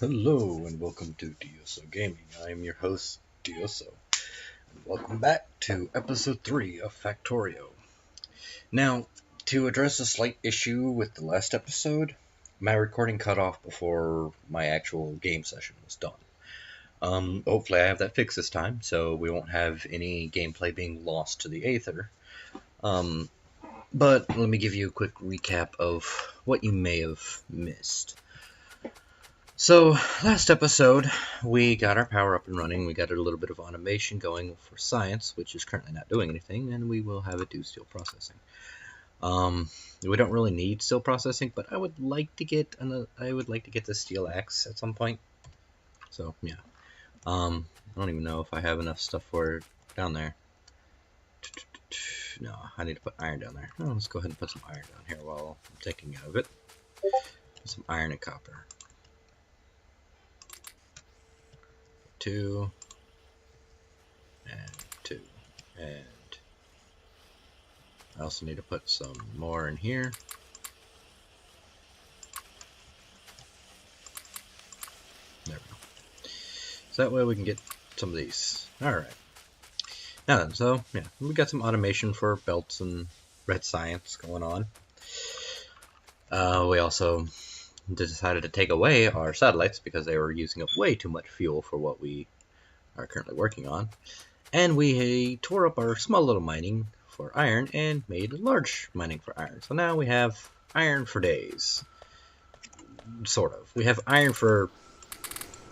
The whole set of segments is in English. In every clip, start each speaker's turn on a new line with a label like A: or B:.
A: Hello and welcome to Dioso Gaming. I am your host, Dioso, and welcome back to episode 3 of Factorio. Now, to address a slight issue with the last episode, my recording cut off before my actual game session was done. Hopefully I have that fixed this time, so we won't have any gameplay being lost to the aether. But let me give you a quick recap of what you may have missed. So, last episode, we got our power up and running. We got a little bit of automation going for science, which is currently not doing anything, and we will have it do steel processing. We don't really need steel processing, but I would like to get the steel axe at some point. So yeah, I don't even know if I have enough stuff for it down there. No, I need to put iron down there. Oh, let's go ahead and put some iron down here while I'm taking out of it. Some iron and copper. 2 and 2, and I also need to put some more in here. There we go. So that way we can get some of these. Alright. Now then, so yeah, we got some automation for belts and red science going on. We also decided to take away our satellites because they were using up way too much fuel for what we are currently working on. And we tore up our small little mining for iron and made large mining for iron. So now we have iron for days. Sort of. We have iron for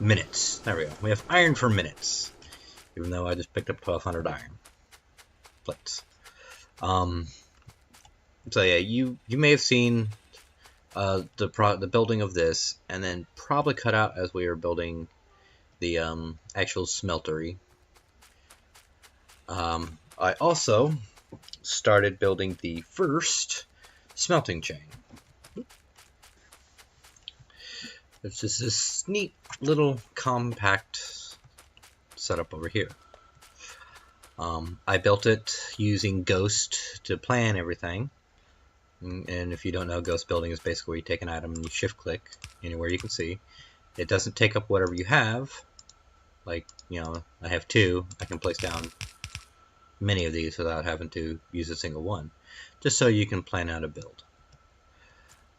A: minutes. There we go. We have iron for minutes. Even though I just picked up 1,200 iron plates. So yeah, you may have seen the building of this, and then probably cut out as we were building the actual smeltery. I also started building the first smelting chain. It's just this neat little compact setup over here. I built it using Ghost to plan everything. And if you don't know, Ghost building is basically where you take an item and you shift click anywhere you can see. It doesn't take up whatever you have. Like, you know, I have 2. I can place down many of these without having to use a single one. Just so you can plan out a build.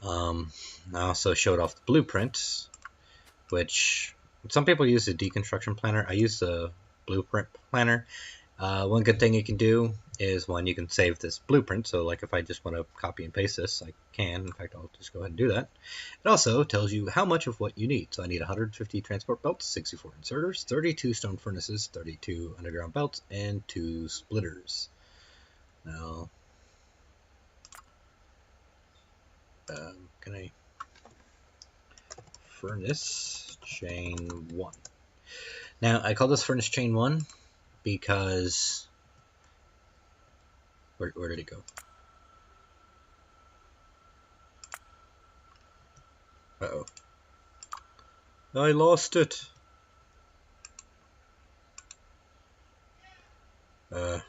A: I also showed off the blueprints, which some people use the deconstruction planner. I use the blueprint planner. One good thing you can do is, one, you can save this blueprint. So like if I just want to copy and paste this, I can. In fact, I'll just go ahead and do that. It also tells you how much of what you need. So I need 150 transport belts, 64 inserters, 32 stone furnaces, 32 underground belts, and 2 splitters. Now, can I furnace chain 1? Now I call this furnace chain 1 because where did it go? Uh-oh. I lost it. Right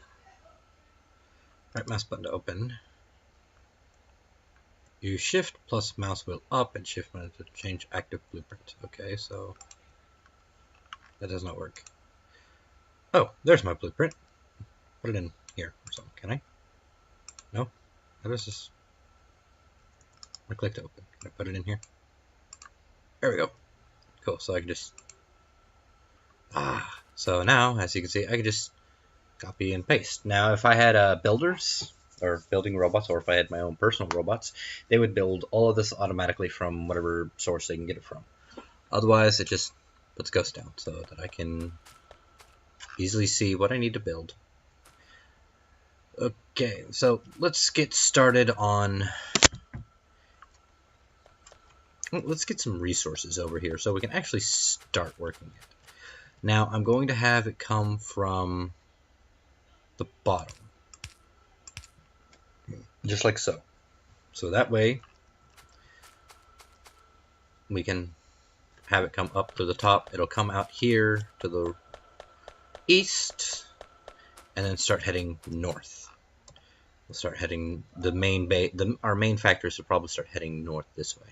A: mouse button to open. Use shift plus mouse wheel up and shift button to change active blueprint. Okay, so that does not work. Oh, there's my blueprint. Put it in here or something. Can I? No? How does this? I click to open. Can I put it in here? There we go. Cool. So I can just... So now, as you can see, I can just copy and paste. Now, if I had builders, or building robots, or if I had my own personal robots, they would build all of this automatically from whatever source they can get it from. Otherwise, it just puts Ghost down so that I can easily see what I need to build. Okay, so let's get started on... Let's get some resources over here so we can actually start working it. Now, I'm going to have it come from the bottom. Just like so. So that way, we can have it come up to the top. It'll come out here to the east, and then start heading north. We'll start heading the main our main factories will probably start heading north this way.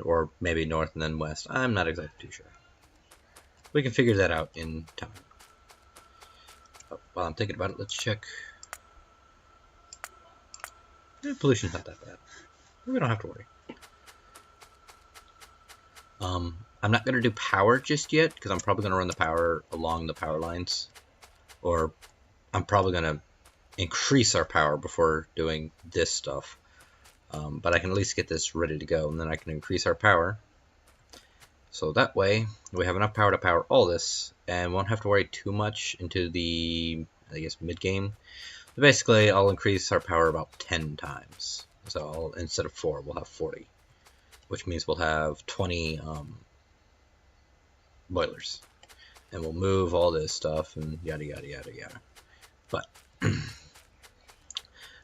A: or maybe north and then west. I'm not exactly too sure. We can figure that out in time. Oh, while I'm thinking about it, let's check. Pollution's not that bad. We don't have to worry. I'm not going to do power just yet, because I'm probably going to run the power along the power lines. Or I'm probably going to increase our power before doing this stuff. But I can at least get this ready to go, and then I can increase our power. So that way, we have enough power to power all this, and won't have to worry too much into the, I guess, mid-game. But basically, I'll increase our power about 10 times. So instead of 4, we'll have 40. Which means we'll have 20 boilers. And we'll move all this stuff, and yada yada yada yada. But,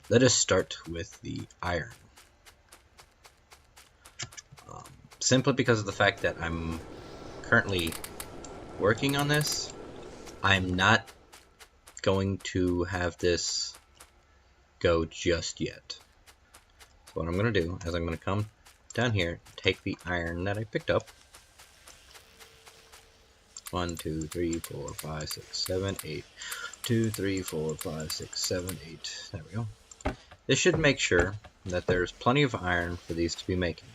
A: let us start with the iron. Simply because of the fact that I'm currently working on this, I'm not going to have this go just yet. So what I'm going to do is I'm going to come down here, take the iron that I picked up. 1, 2, 3, 4, 5, 6, 7, 8. 2, 3, 4, 5, 6, 7, 8. There we go. This should make sure that there's plenty of iron for these to be making.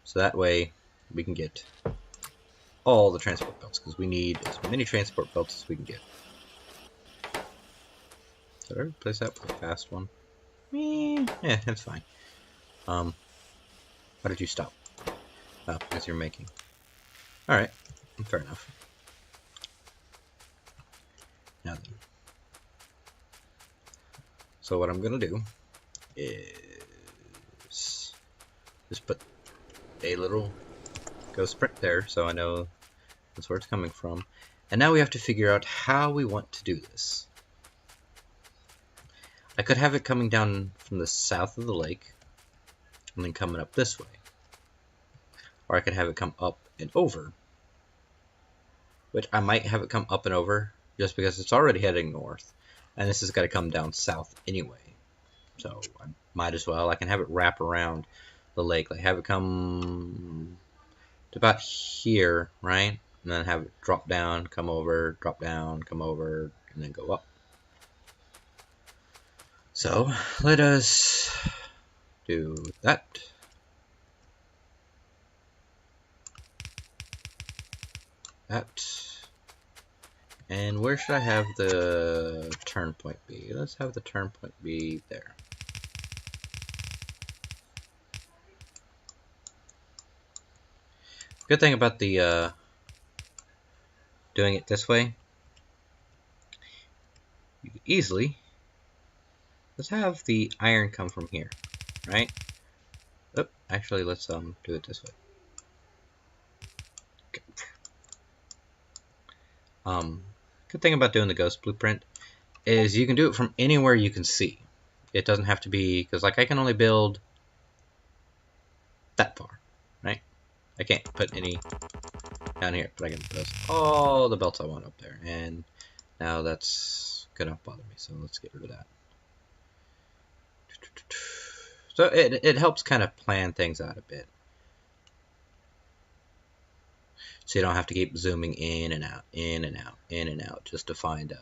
A: So that way we can get all the transport belts, because we need as many transport belts as we can get. Did I replace that with a fast one? Yeah, that's fine. Why did you stop? Oh, because you're making. Alright, fair enough. Now then. So what I'm gonna do is just put a little ghost print there, so I know that's where it's coming from. And now we have to figure out how we want to do this. I could have it coming down from the south of the lake and then coming up this way. Or I could have it come up and over. Which I might have it come up and over just because it's already heading north. And this has got to come down south anyway. So I might as well. I can have it wrap around the lake. Like have it come to about here, right? And then have it drop down, come over, drop down, come over, and then go up. So let us do that. And where should I have the turn point be? Let's have the turn point be there. Good thing about the doing it this way, you can easily, let's have the iron come from here, right? Oh, actually, let's do it this way. Okay. Good thing about doing the ghost blueprint is you can do it from anywhere you can see. It doesn't have to be, because like I can only build that far, right? I can't put any down here, but I can put all the belts I want up there. And now that's gonna bother me, so let's get rid of that. So it helps kind of plan things out a bit. So you don't have to keep zooming in and out, in and out, in and out, just to find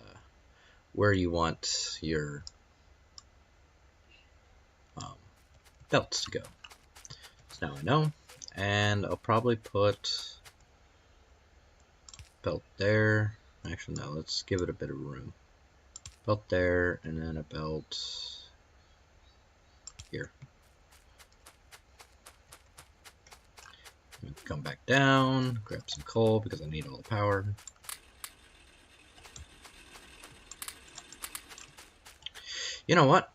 A: where you want your belts to go. So now I know, and I'll probably put belt there. Actually, no, let's give it a bit of room. Belt there, and then a belt here. Come back down, grab some coal because I need all the power. You know what?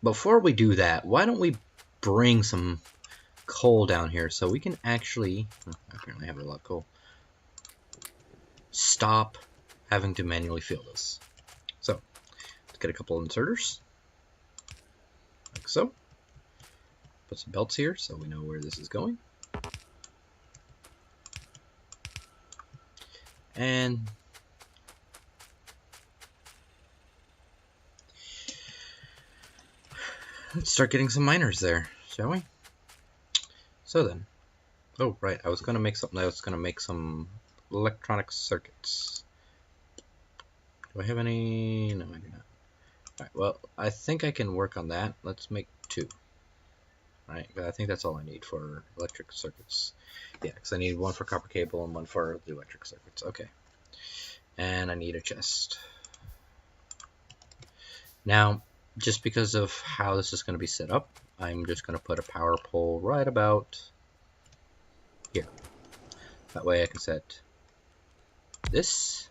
A: Before we do that, why don't we bring some coal down here so we can actually, I apparently have a lot of coal, stop having to manually fill this. So, let's get a couple of inserters, like so. Put some belts here so we know where this is going. And let's start getting some miners there, shall we? So then, oh right, I was gonna make something. I was gonna make some electronic circuits. Do I have any? No, I do not. Alright, well, I think I can work on that. Let's make 2. Right, but I think that's all I need for electric circuits. Yeah, because I need 1 for copper cable and 1 for the electric circuits. Okay. And I need a chest. Now, just because of how this is going to be set up, I'm just going to put a power pole right about here. That way I can set this,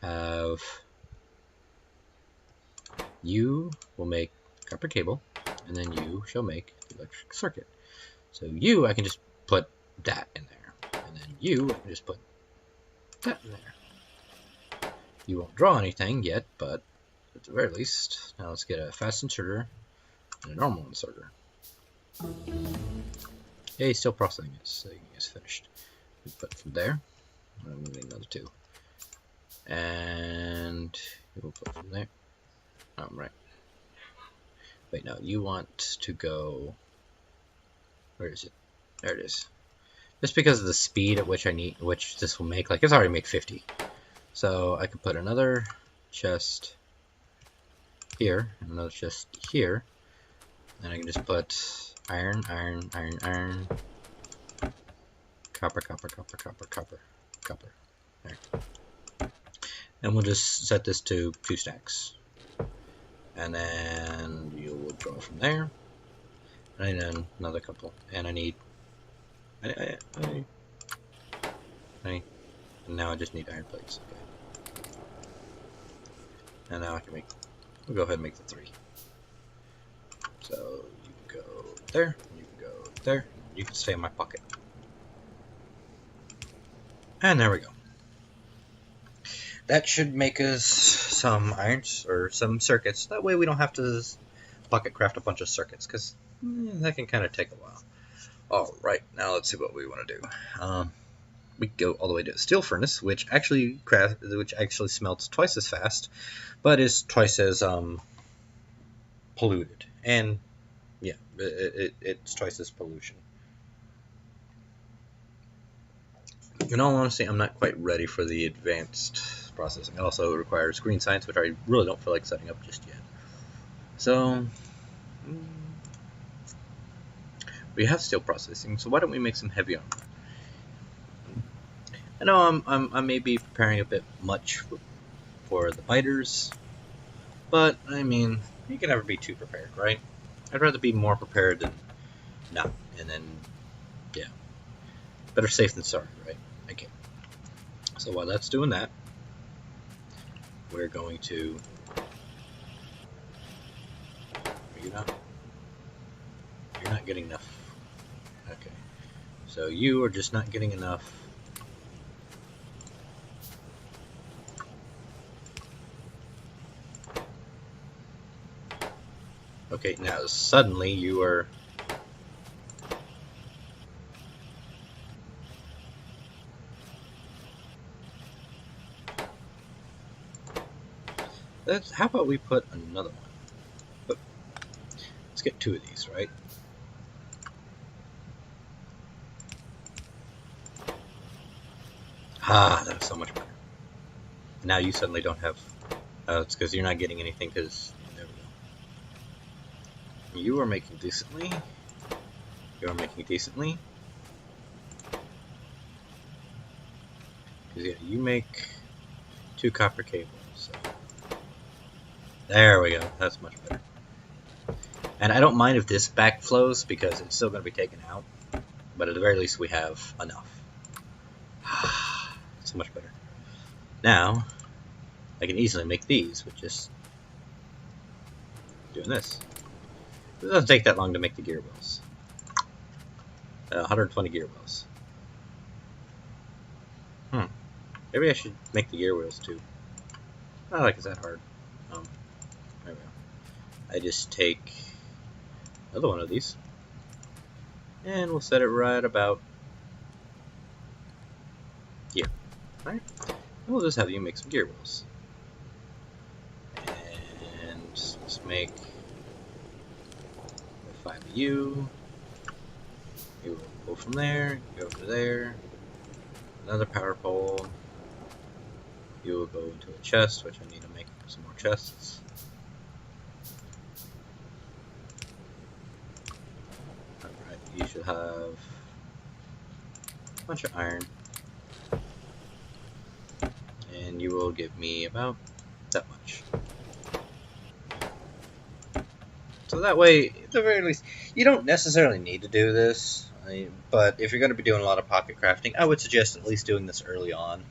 A: have you will make copper cable, and then you shall make the electric circuit. So you, I can just put that in there, and then you, I can just put that in there. You won't draw anything yet, but at the very least, now let's get a fast inserter and a normal inserter. Yeah, he's still processing it, so it's finished. We put it from there, and I'm moving another 2. And we'll put it from there. Right. Wait, no, you want to go, where is it? There it is. Just because of the speed at which which this will make, like it's already made 50. So I can put another chest here, and another chest here, and I can just put iron, copper. There. And we'll just set this to 2 stacks. And then you will draw from there. And then another couple. And I need and now I just need iron plates. Okay. And now I can we'll go ahead and make the 3. So you can go there, you can go there, you can stay in my pocket. And there we go. That should make us some irons or some circuits. That way we don't have to bucket craft a bunch of circuits, because that can kind of take a while. Alright, now let's see what we want to do. We go all the way to a steel furnace, which actually smelts twice as fast, but is twice as polluted. And yeah, it's twice as pollution. In all honesty, I'm not quite ready for the advanced processing. It also requires green science, which I really don't feel like setting up just yet. So we have steel processing, so why don't we make some heavy armor? I know I may be preparing a bit much for the biters, but I mean, you can never be too prepared, right? I'd rather be more prepared than not, and then yeah, better safe than sorry, right? Okay. So while that's doing that, we're going to. You're not getting enough. Okay. So you are just not getting enough. Okay, now suddenly you are. How about we put another one? But let's get 2 of these, right? That's so much better. Now you suddenly don't have. It's because you're not getting anything. Because there we go. You are making decently. You are making decently. Because yeah, you make 2 copper cables. So. There we go. That's much better. And I don't mind if this backflows because it's still going to be taken out. But at the very least, we have enough. So much better. Now, I can easily make these with just doing this. It doesn't take that long to make the gear wheels. 120 gear wheels. Maybe I should make the gear wheels too. Not like it's that hard. There we go. I just take another one of these, and we'll set it right about here. Alright, and we'll just have you make some gear wheels. And let's make 5 of you, Go from there, go to there. Another power pole. You will go into a chest, which I need to make some more chests. Alright, you should have a bunch of iron. And you will give me about that much. So that way, at the very least, you don't necessarily need to do this. But if you're going to be doing a lot of pocket crafting, I would suggest at least doing this early on.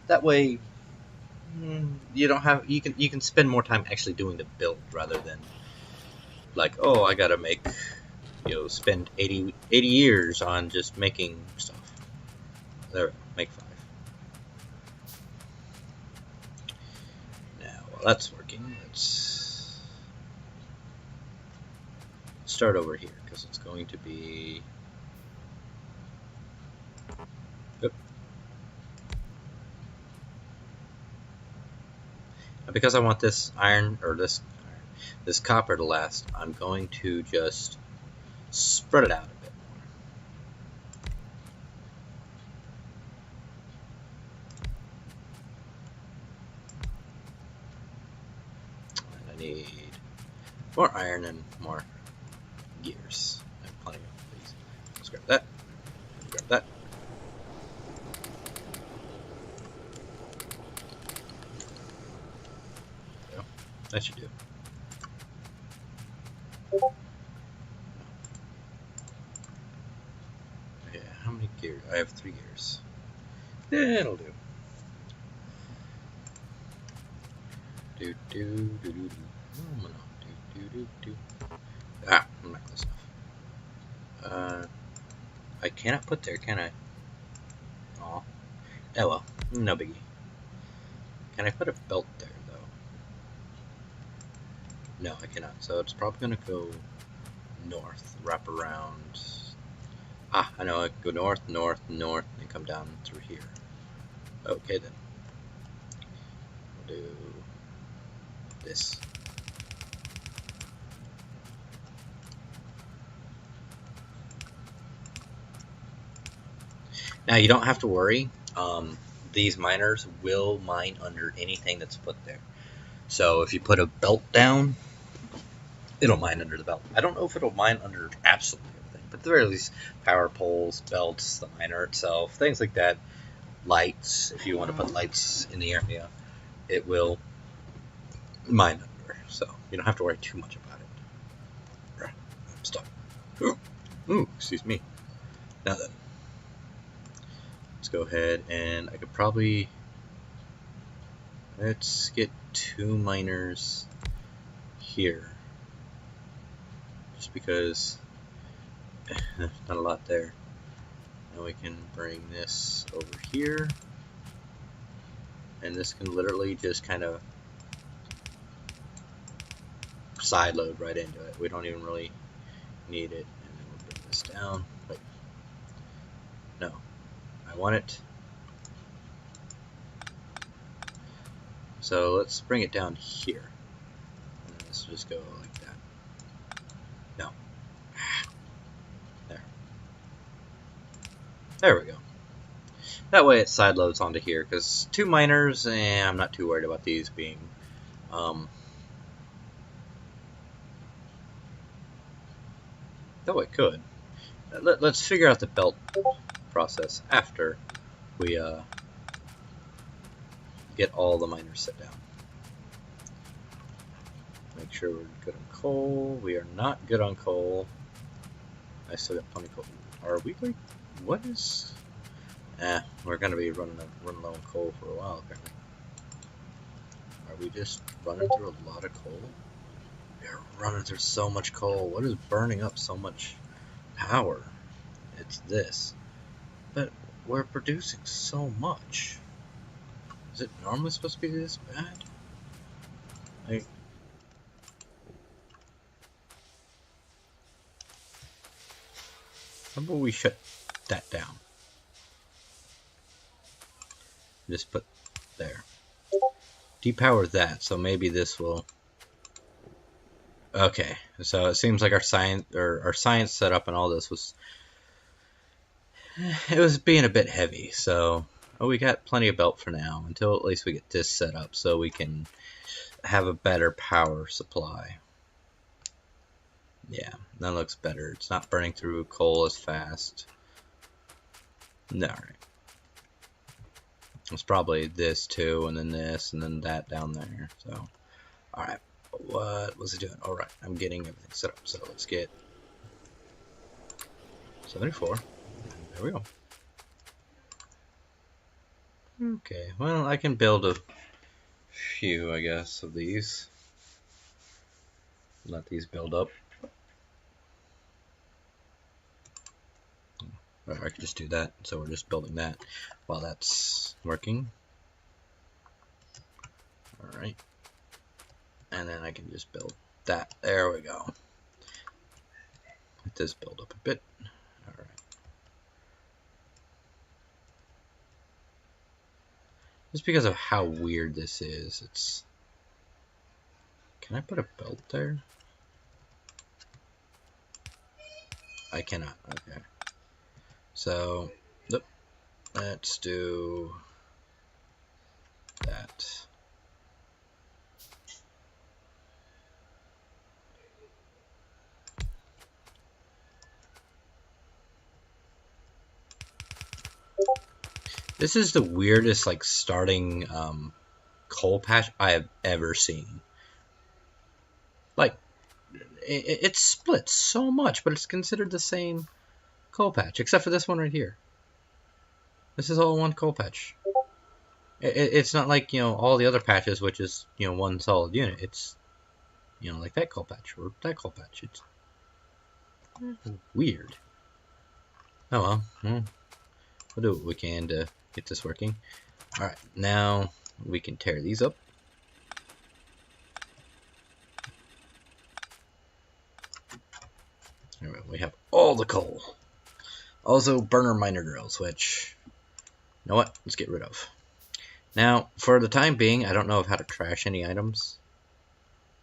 A: That way, you don't have you can spend more time actually doing the build rather than like, oh, I gotta make, spend 80 years on just making stuff. There, make 5. Now, while that's working, let's start over here because it's going to be. Oop. Because I want this iron or this copper to last, I'm going to just spread it out a bit more. And I need more iron and more gears. I have plenty of these. Let's grab that. Grab that. There we go. That should do. Yeah, how many gears? I have 3 gears. Yeah, it'll do. Do do do do do. Oh, no. Do do do do. Ah, I'm not close enough. I cannot put there, can I? Aw. Oh well, no biggie. Can I put a belt there, though? No, I cannot. So it's probably gonna go north, wrap around. Ah, I know. I can go north, north, north, and come down through here. Okay then. We'll do this. Now you don't have to worry. These miners will mine under anything that's put there. So if you put a belt down, it'll mine under the belt. I don't know if it'll mine under absolutely everything, but at the very least, power poles, belts, the miner itself, things like that. Lights, if you want to put lights in the area, it will mine under. So you don't have to worry too much about it. Stop. Ooh, excuse me. Now then, let's go ahead and I could probably, let's get 2 miners here. Just because there's not a lot there. Now we can bring this over here. And this can literally just kind of side load right into it. We don't even really need it. And then we'll bring this down. Wait. No. I want it. So let's bring it down here. And let's just go like that. No. There. There we go. That way it side loads onto here, because 2 miners, I'm not too worried about these being, though it could. Let's figure out the belt process after we get all the miners set down. Make sure we're good on coal. We are not good on coal. I still got plenty of coal. Are we going? What is? We're gonna be running low on coal for a while apparently. Are we just running through a lot of coal? We're running through so much coal. What is burning up so much power? It's this. But we're producing so much. Is it normally supposed to be this bad? Like, how about we shut that down? Just put there. Depower that, so maybe this will. Okay, so it seems like our science setup and all this was it was being a bit heavy, so we got plenty of belt for now, until at least we get this set up so we can have a better power supply. Yeah, that looks better. It's not burning through coal as fast. No, right. It's probably this too, and then this, and then that down there. So, alright. What was it doing? Alright, I'm getting everything set up. So let's get 74. There we go. Okay, well, I can build a few, I guess, of these. Let these build up. Or I could just do that. So we're just building that while that's working. Alright. And then I can just build that. There we go. Let this build up a bit. Alright. Just because of how weird this is, it's... Can I put a belt there? I cannot. Okay. So, nope. Let's do that. This is the weirdest, like, starting coal patch I have ever seen. Like, it splits so much, but it's considered the same coal patch, except for this one right here. This is all one coal patch. It's not like, you know, all the other patches, which is, you know, one solid unit. It's, you know, like that coal patch or that coal patch. It's weird. Oh well, we'll do what we can to get this working. Alright, now we can tear these up. Alright, we have all the coal. Also, burner miner drills, which, you know what, let's get rid of. Now, for the time being, I don't know of how to trash any items.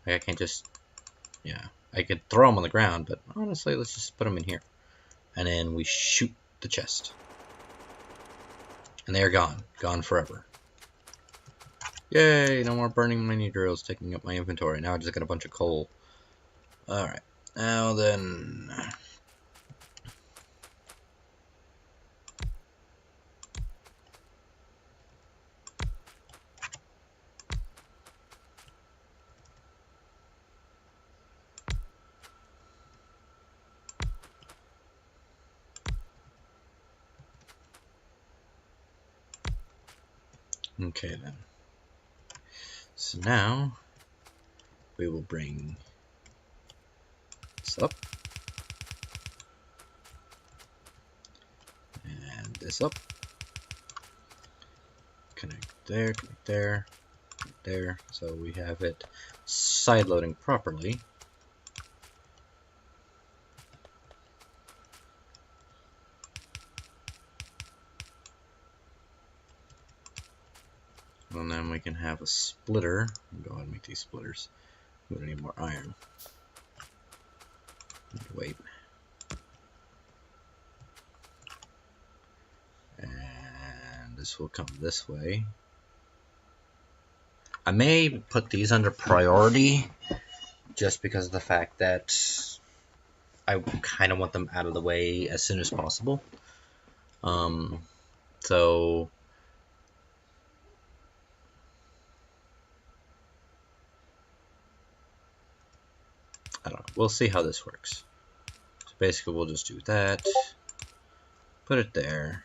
A: Like, I can't just, yeah, I could throw them on the ground, but honestly, let's just put them in here. And then we shoot the chest. And they're gone. Gone forever. Yay, no more burning mining drills taking up my inventory. Now I just got a bunch of coal. Alright, now then... Okay then. So now we will bring this up and this up. Connect there, connect there, connect there. So we have it side loading properly. And then we can have a splitter. Go ahead and make these splitters. We don't need more iron. Wait. And this will come this way. I may put these under priority just because of the fact that I kind of want them out of the way as soon as possible. So I don't know. We'll see how this works. So basically, we'll just do that. Put it there.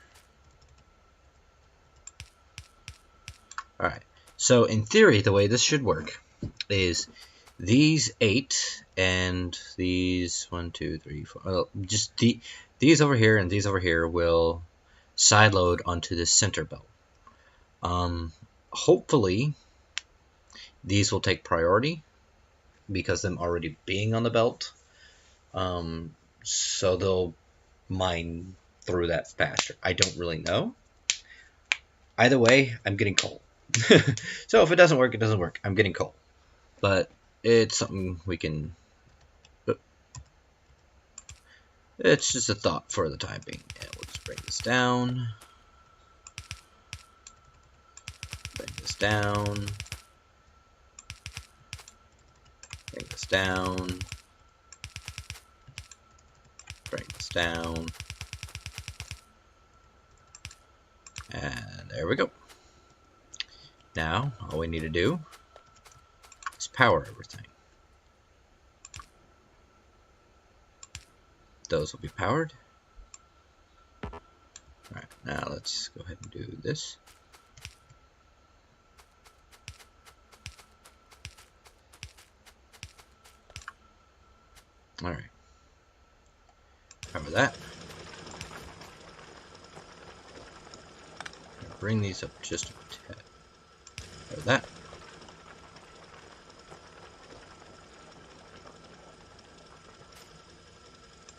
A: Alright. So in theory, the way this should work is these 8 and these 1, 2, 3, 4. Well, just these over here and these over here will side load onto the center belt. Hopefully, these will take priority because them already being on the belt. So they'll mine through that faster. I don't really know. Either way, I'm getting coal. So if it doesn't work, it doesn't work. I'm getting coal. But it's something we can... It's just a thought for the time being. And we'll just bring this this down. Bring this down. Bring this down. Bring this down. And there we go. Now, all we need to do is power everything. Those will be powered. Alright, now let's go ahead and do this. Alright. Cover that. Bring these up just a tad. Cover that.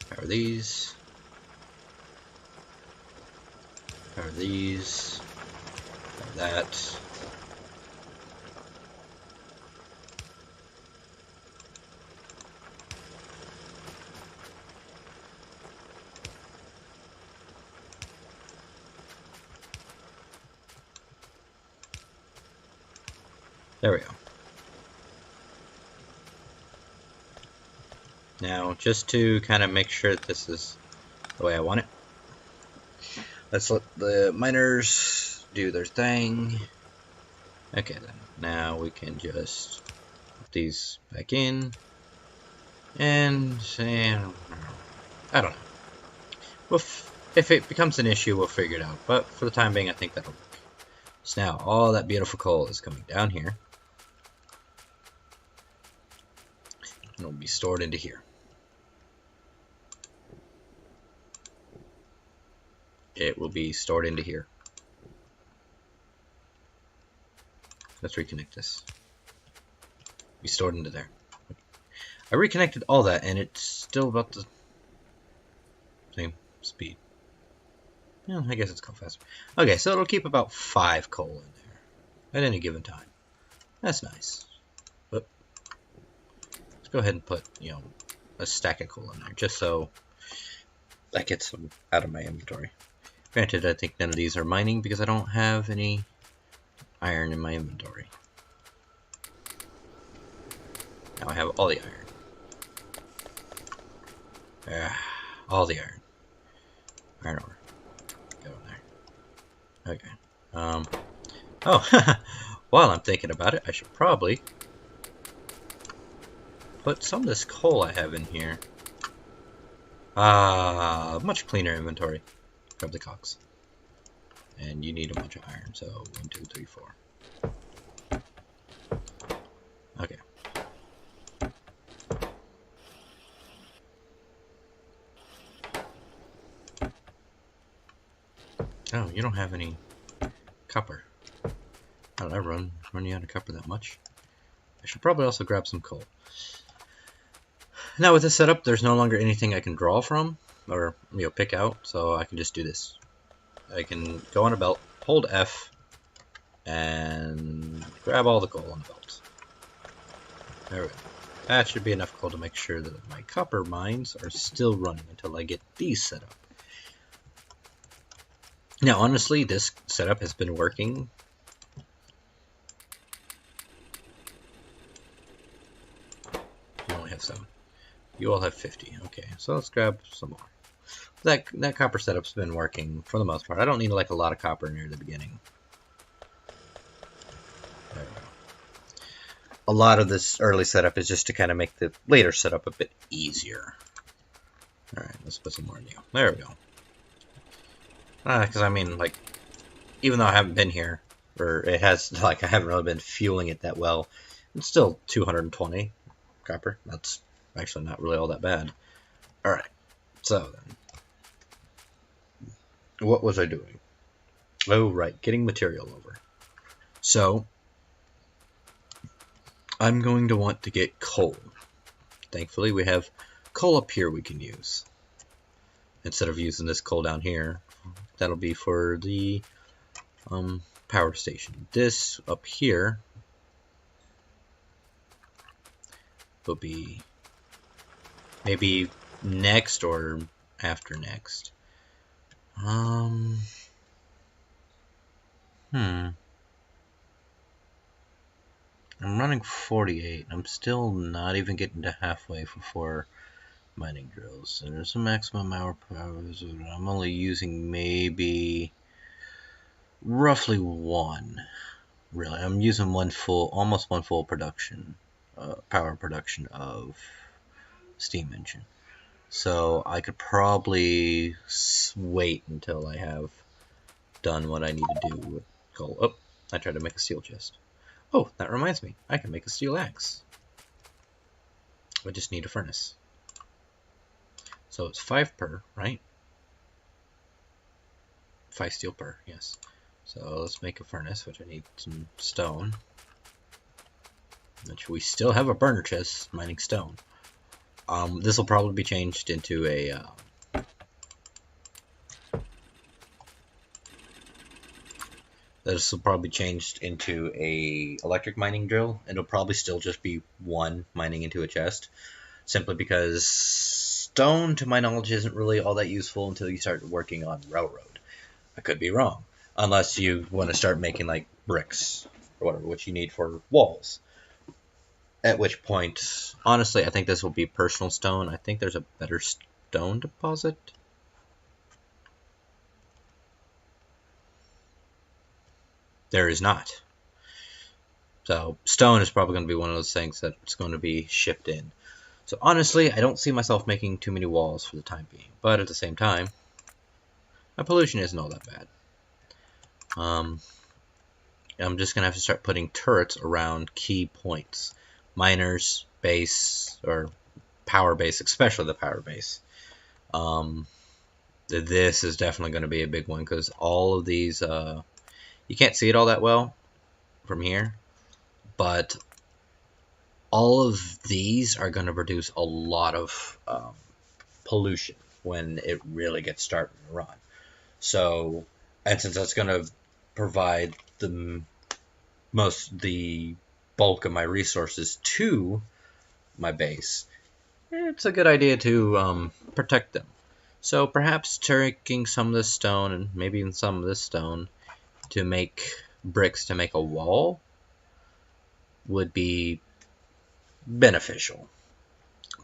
A: Power these. Power these. Power that. There we go. Now, just to kind of make sure that this is the way I want it, let's let the miners do their thing. Okay, then. Now we can just put these back in. And I don't know. If it becomes an issue, we'll figure it out. But for the time being, I think that'll work. So now, all that beautiful coal is coming down here. And it'll be stored into here. It will be stored into here. Let's reconnect this. Be stored into there. I reconnected all that, and it's still about the same speed. Yeah, I guess it's going faster. Okay, so it'll keep about 5 coal in there at any given time. That's nice. But let's go ahead and put, a stack of coal in there, just so that gets them out of my inventory. Granted, I think none of these are mining because I don't have any iron in my inventory. Now I have all the iron. All the iron. Iron ore. Go in there. Okay. Oh, while I'm thinking about it, I should probably put some of this coal I have in here. Much cleaner inventory. Grab the cogs. And you need a bunch of iron, so 1, 2, 3, 4. Okay. Oh, you don't have any copper. How did I run you out of copper that much? I should probably also grab some coal. Now with this setup, there's no longer anything I can draw from, or pick out, so I can just do this. I can go on a belt, hold F, and grab all the coal on the belt. There we go. That should be enough coal to make sure that my copper mines are still running until I get these set up. Now, honestly, this setup has been working. You only have 7. You all have 50. Okay, so let's grab some more. That copper setup's been working for the most part. I don't need like a lot of copper near the beginning. There we go. A lot of this early setup is just to kind of make the later setup a bit easier. Alright, let's put some more in. There we go. Because I mean, like, even though I haven't been here, or it has, like, I haven't really been fueling it that well, it's still 220 copper. That's actually not really all that bad. Alright, so then, what was I doing? Oh, right, getting material over. So, I'm going to want to get coal. Thankfully, we have coal up here we can use. Instead of using this coal down here, that'll be for the power station. This up here will be maybe next or after next. I I'm running 48. I'm still not even getting to halfway for 4 mining drills. And there's a maximum hour per hour. I'm only using maybe roughly 1. Really, I'm using almost one full production, power production of steam engine. So I could probably wait until I have done what I need to do with coal. Oh, I tried to make a steel chest. Oh, that reminds me, I can make a steel axe. I just need a furnace. So it's 5 per, right? 5 steel per, yes. So let's make a furnace, which I need some stone. Which we still have a burner chest mining stone. This will probably be changed into a electric mining drill. It'll probably still just be 1 mining into a chest, simply because stone, to my knowledge, isn't really all that useful until you start working on railroad. I could be wrong, unless you want to start making like bricks or whatever, which you need for walls. At which point, honestly, I think this will be personal stone. I think there's a better stone deposit. There is not. So stone is probably going to be one of those things that's going to be shipped in. So honestly, I don't see myself making too many walls for the time being. But at the same time, my pollution isn't all that bad. I'm just going to have to start putting turrets around key points. Miners, base, or power base, especially the power base. This is definitely going to be a big one because all of these, you can't see it all that well from here, but all of these are going to produce a lot of pollution when it really gets starting to run. So, and since that's going to provide the bulk of my resources to my base, it's a good idea to protect them. So perhaps taking some of this stone and maybe even some of this stone to make bricks to make a wall would be beneficial.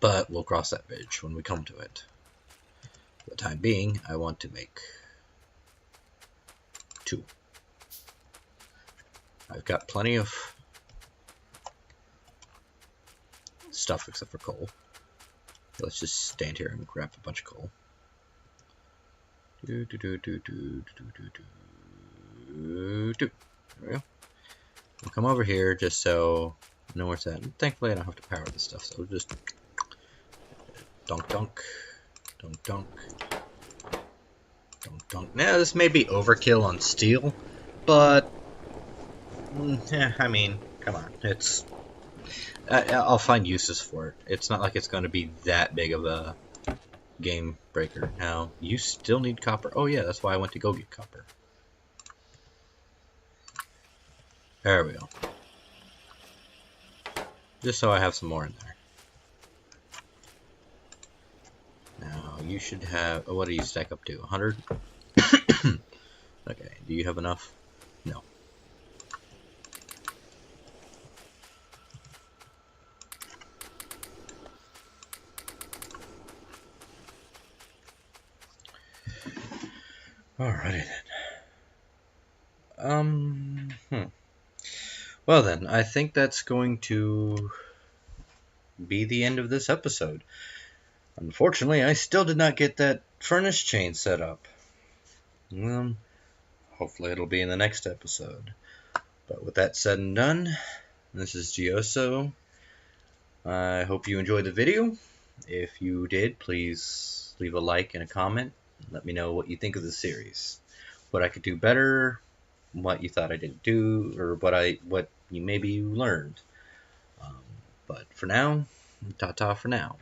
A: But we'll cross that bridge when we come to it. For the time being, I want to make 2. I've got plenty of stuff except for coal. Let's just stand here and grab a bunch of coal. There we go. We'll come over here just so I know where it's at. And thankfully, I don't have to power this stuff, so just dunk, dunk, dunk, dunk, dunk, dunk. Now, this may be overkill on steel, but I mean, come on, it's. I'll find uses for it. It's not like it's going to be that big of a game breaker. Now, you still need copper. Oh yeah, that's why I went to go get copper. There we go. Just so I have some more in there. Now, you should have... what do you stack up to? 100? Okay, do you have enough? No. Alrighty then. Well then, I think that's going to be the end of this episode. Unfortunately, I still did not get that furnace chain set up. Hopefully it'll be in the next episode. But with that said and done, this is Gioso. I hope you enjoyed the video. If you did, please leave a like and a comment. Let me know what you think of the series. What I could do better, what you thought I didn't do, or what you maybe learned. But for now, ta-ta for now.